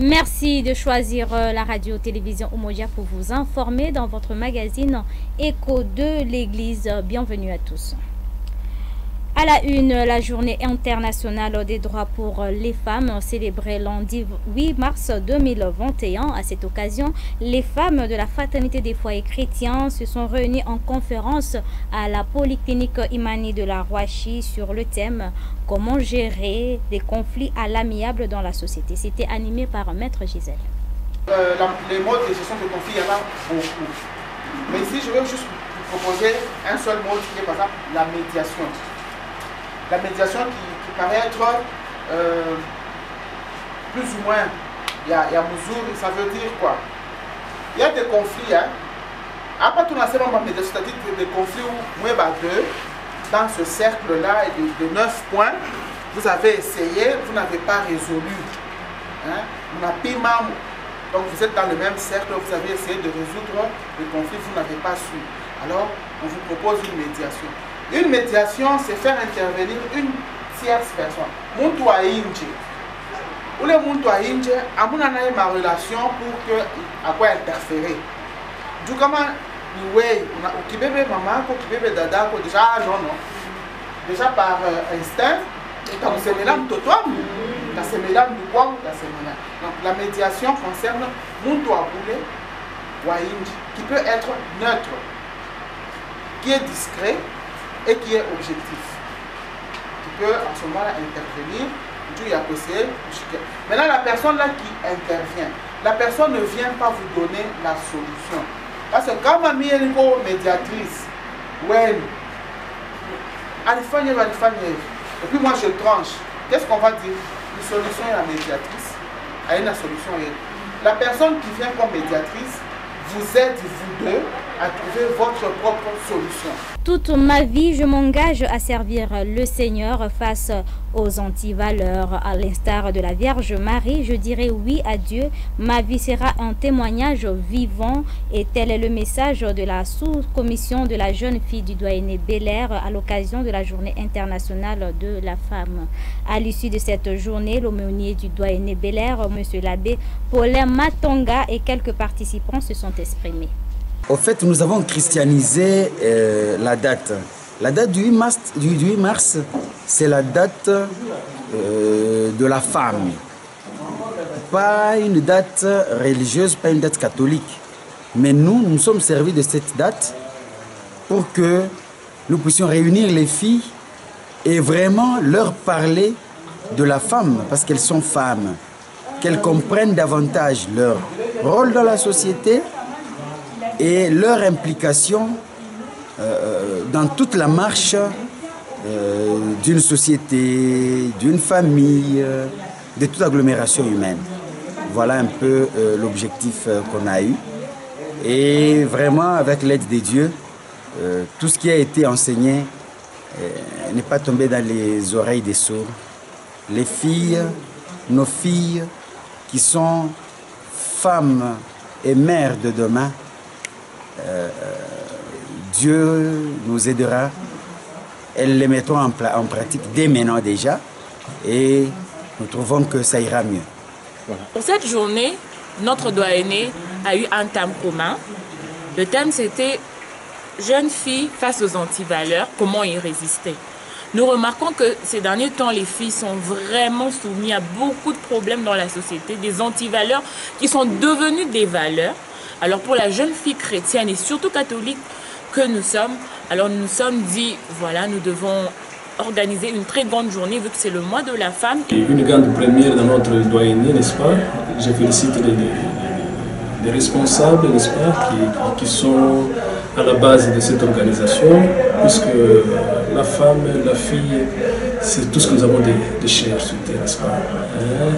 Merci de choisir la radio-télévision Umoja pour vous informer dans votre magazine Écho de l'Église. Bienvenue à tous. À la une, la journée internationale des droits pour les femmes célébrée lundi 8 mars 2021. À cette occasion, les femmes de la Fraternité des foyers chrétiens se sont réunies en conférence à la polyclinique Imani de la Rouachi sur le thème « Comment gérer des conflits à l'amiable dans la société ». C'était animé par Maître Gisèle. Les modes de gestion de conflits, il y en a beaucoup. Mais ici, je vais juste vous proposer un seul mode qui est par exemple la médiation. La médiation qui paraît être plus ou moins, il y a mesure, ça veut dire quoi? Il y a des conflits, hein. Après tout, c'est-à-dire des conflits où, moi, deux, dans ce cercle-là de 9 points, vous avez essayé, vous n'avez pas résolu. Hein? Donc vous êtes dans le même cercle, vous avez essayé de résoudre le conflit, vous n'avez pas su. Alors, on vous propose une médiation. Une médiation, c'est faire intervenir une tierce personne. Muntu wa inje. Ule muntu wa inje, amuna naye ma relation pour que à quoi interférer. Du kama ni way, ukibebe mamako, ukibebe dadako, déjà non. Déjà par instinct, utamusemela mtoto wangu, utasemela ndugu wangu, utasemela. Donc la médiation concerne muntu wa bule wa inje, qui peut être neutre, qui est discret et qui est objectif, qui peut en ce moment intervenir. Maintenant, la personne là qui intervient, la personne ne vient pas vous donner la solution. Parce que quand ma mère est médiatrice, ouais, et puis moi je tranche, qu'est-ce qu'on va dire? La solution est la médiatrice, elle a une solution. La personne qui vient comme médiatrice vous aide, vous deux, à trouver votre propre solution. Toute ma vie, je m'engage à servir le Seigneur face aux antivaleurs. À l'instar de la Vierge Marie, je dirai oui à Dieu. Ma vie sera un témoignage vivant et tel est le message de la sous-commission de la jeune fille du doyenné Bel-Air à l'occasion de la journée internationale de la femme. À l'issue de cette journée, l'aumônier du doyenné Bel-Air, M. l'abbé Paulin Matonga et quelques participants se sont exprimés. Au fait, nous avons christianisé la date. La date du 8 mars, c'est la date de la femme. Pas une date religieuse, pas une date catholique. Mais nous sommes servis de cette date pour que nous puissions réunir les filles et vraiment leur parler de la femme, parce qu'elles sont femmes. Qu'elles comprennent davantage leur rôle dans la société et leur implication dans toute la marche d'une société, d'une famille, de toute agglomération humaine. Voilà un peu l'objectif qu'on a eu. Et vraiment, avec l'aide de Dieu, tout ce qui a été enseigné n'est pas tombé dans les oreilles des sourds. Les filles, nos filles, qui sont femmes et mères de demain, Dieu nous aidera. Elles les mettront en pratique dès maintenant déjà et nous trouvons que ça ira mieux. Voilà. Pour cette journée, notre doyenné a eu un thème commun. Le thème c'était « Jeunes filles face aux antivaleurs, comment y résister ?» Nous remarquons que ces derniers temps, les filles sont vraiment soumises à beaucoup de problèmes dans la société, des antivaleurs qui sont devenues des valeurs. Alors pour la jeune fille chrétienne et surtout catholique que nous sommes, alors nous nous sommes dit, voilà, nous devons organiser une très grande journée vu que c'est le mois de la femme. Une grande première dans notre doyenné, n'est-ce pas? Je félicite les responsables, n'est-ce pas, qui sont à la base de cette organisation, puisque la femme, la fille, c'est tout ce que nous avons de cher sur terre, n'est-ce pas?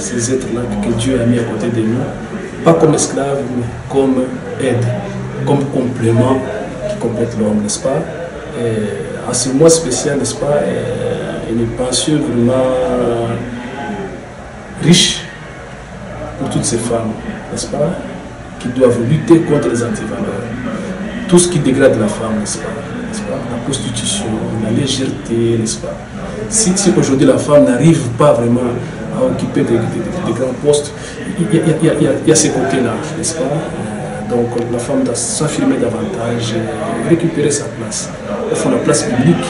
Ces êtres-là que Dieu a mis à côté de nous, pas comme esclaves, mais comme aide, comme complément qui complète l'homme, n'est-ce pas? Et à ce mois spécial, n'est-ce pas, une pension vraiment riche pour toutes ces femmes, n'est-ce pas, qui doivent lutter contre les antivaleurs. Tout ce qui dégrade la femme, n'est-ce pas, la prostitution, la légèreté, n'est-ce pas. Si aujourd'hui la femme n'arrive pas vraiment à occuper des grands postes, il y a ces côtés-là, n'est-ce pas? Donc la femme doit s'affirmer davantage et récupérer sa place. Au fond, la place publique,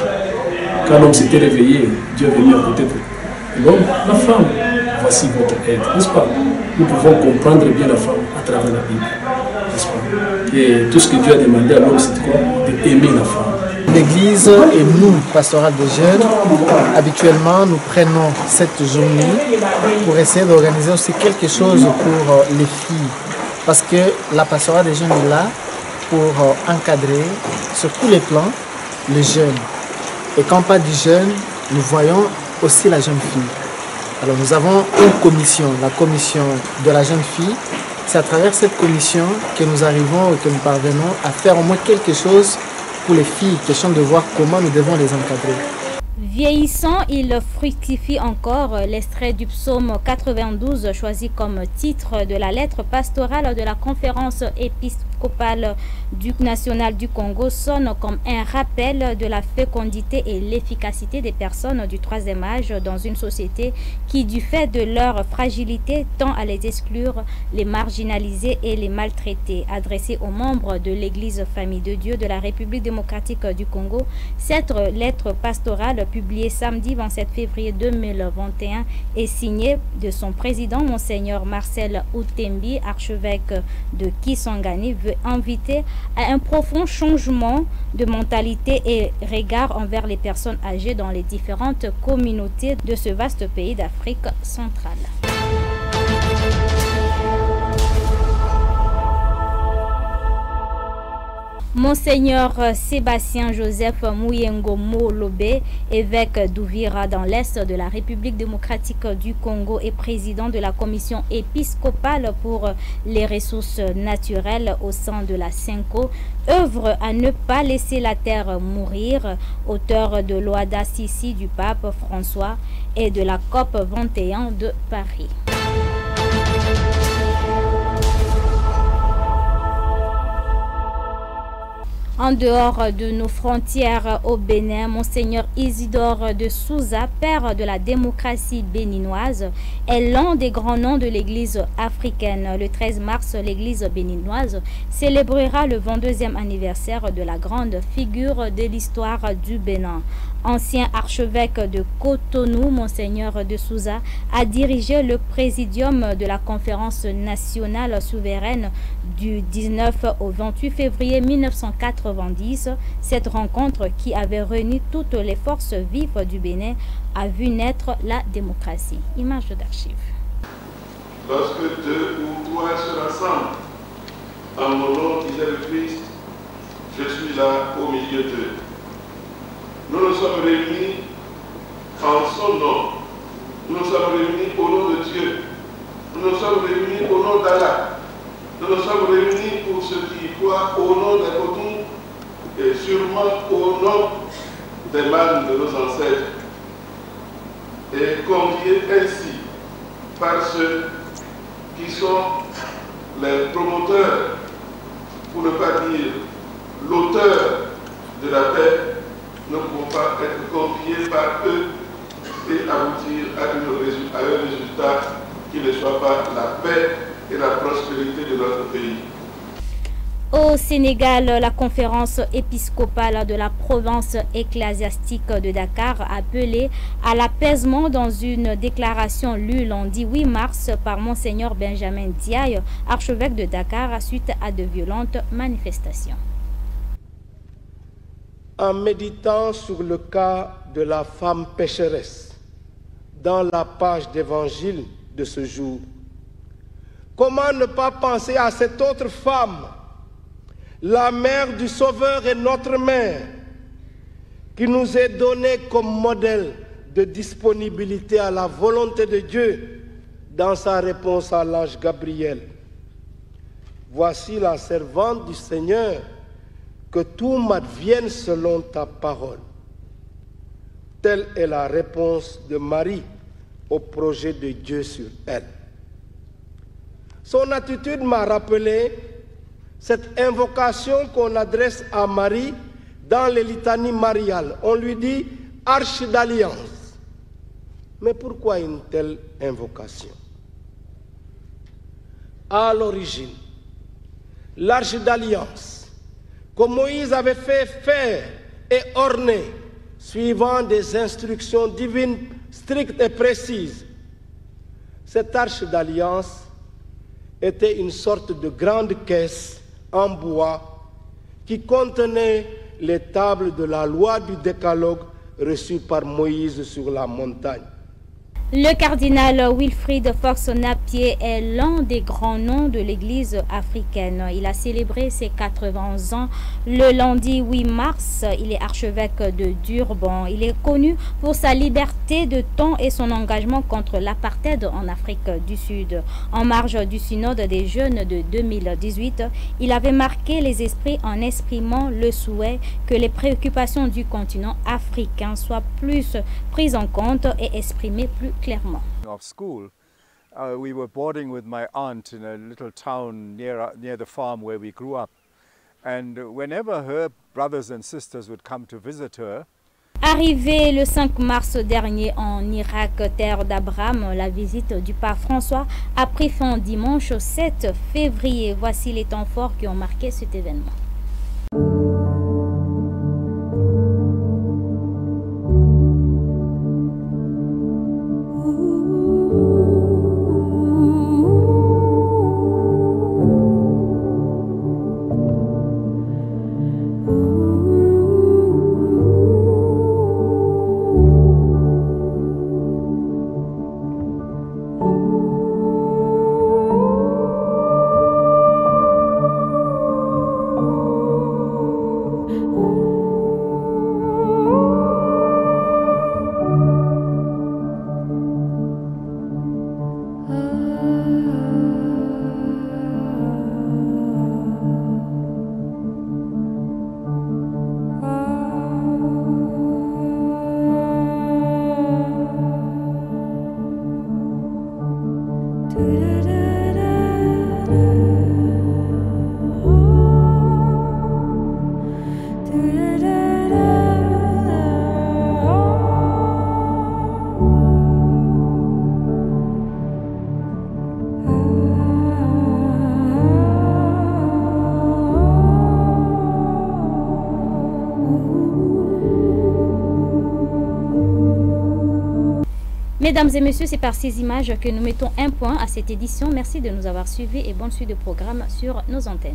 quand l'homme s'était réveillé, Dieu est venu à côté de l'homme, la femme, voici votre aide, n'est-ce pas? Nous pouvons comprendre bien la femme à travers la Bible, n'est-ce pas? Et tout ce que Dieu a demandé à l'homme, c'est quoi? D'aimer la femme. L'Église et nous, pastorale des jeunes, habituellement, nous prenons cette journée pour essayer d'organiser aussi quelque chose pour les filles. Parce que la pastorale des jeunes est là pour encadrer sur tous les plans les jeunes. Et quand on parle du jeune, nous voyons aussi la jeune fille. Alors nous avons une commission, la commission de la jeune fille. C'est à travers cette commission que nous arrivons et que nous parvenons à faire au moins quelque chose pour les filles, question de voir comment nous devons les encadrer. Vieillissant, il fructifie encore. L'extrait du psaume 92 choisi comme titre de la lettre pastorale de la conférence épiscopale nationale du Congo sonne comme un rappel de la fécondité et l'efficacité des personnes du troisième âge dans une société qui, du fait de leur fragilité, tend à les exclure, les marginaliser et les maltraiter. Adressé aux membres de l'Église Famille de Dieu de la République démocratique du Congo, cette lettre pastorale publiée samedi 27 février 2021 est signée de son président, Monseigneur Marcel Outembi, archevêque de Kisangani, veut inviter à un profond changement de mentalité et regard envers les personnes âgées dans les différentes communautés de ce vaste pays d'Afrique centrale. Monseigneur Sébastien Joseph Mouyengo Molobé, évêque d'Ouvira dans l'Est de la République démocratique du Congo et président de la commission épiscopale pour les ressources naturelles au sein de la CENCO, œuvre à ne pas laisser la terre mourir, auteur de l'Oada Sissi du pape François et de la COP 21 de Paris. En dehors de nos frontières au Bénin, Monseigneur Isidore de Souza, père de la démocratie béninoise, est l'un des grands noms de l'Église africaine. Le 13 mars, l'Église béninoise célébrera le 22e anniversaire de la grande figure de l'histoire du Bénin. Ancien archevêque de Cotonou, Monseigneur de Souza a dirigé le présidium de la conférence nationale souveraine du 19 au 28 février 1990. Cette rencontre qui avait réuni toutes les forces vives du Bénin a vu naître la démocratie. Image d'archives. Lorsque deux ou trois se rassemblent en mon nom, disait le Christ, je suis là au milieu d'eux. Nous nous sommes réunis en son nom. Nous nous sommes réunis au nom de Dieu. Nous nous sommes réunis au nom d'Allah. Nous nous sommes réunis pour ceux qui y croient au nom des Cotonou et sûrement au nom des mânes de nos ancêtres. Et conviés ainsi par ceux qui sont les promoteurs, pour ne pas dire l'auteur de la paix, ne pouvons pas être confiés par eux et aboutir à un résultat qui ne soit pas la paix et la prospérité de notre pays. Au Sénégal, la conférence épiscopale de la province ecclésiastique de Dakar a appelé à l'apaisement dans une déclaration lue lundi 8 mars par Monseigneur Benjamin Diaye, archevêque de Dakar, suite à de violentes manifestations. En méditant sur le cas de la femme pécheresse dans la page d'évangile de ce jour, comment ne pas penser à cette autre femme, la mère du Sauveur et notre mère, qui nous est donnée comme modèle de disponibilité à la volonté de Dieu dans sa réponse à l'ange Gabriel. Voici la servante du Seigneur, que tout m'advienne selon ta parole. Telle est la réponse de Marie au projet de Dieu sur elle. Son attitude m'a rappelé cette invocation qu'on adresse à Marie dans les litanies mariales. On lui dit « arche d'alliance ». Mais pourquoi une telle invocation? à l'origine, l'arche d'alliance que Moïse avait fait faire et orner suivant des instructions divines strictes et précises. Cette arche d'alliance était une sorte de grande caisse en bois qui contenait les tables de la loi du décalogue reçues par Moïse sur la montagne. Le cardinal Wilfrid Fox-Napier est l'un des grands noms de l'Église africaine. Il a célébré ses 80 ans le lundi 8 mars. Il est archevêque de Durban. Il est connu pour sa liberté de ton et son engagement contre l'apartheid en Afrique du Sud. En marge du synode des jeunes de 2018, il avait marqué les esprits en exprimant le souhait que les préoccupations du continent africain soient plus prises en compte et exprimées plus clairement. Of school, we were boarding with my aunt in a little town near the farm where we grew up, and whenever her brothers and sisters would come to visit her. Arrivé le 5 mars dernier en Irak, terre d'Abraham, la visite du pape François a pris fin dimanche 7 février. Voici les temps forts qui ont marqué cet événement. Mesdames et messieurs, c'est par ces images que nous mettons un point à cette édition. Merci de nous avoir suivis et bonne suite de programme sur nos antennes.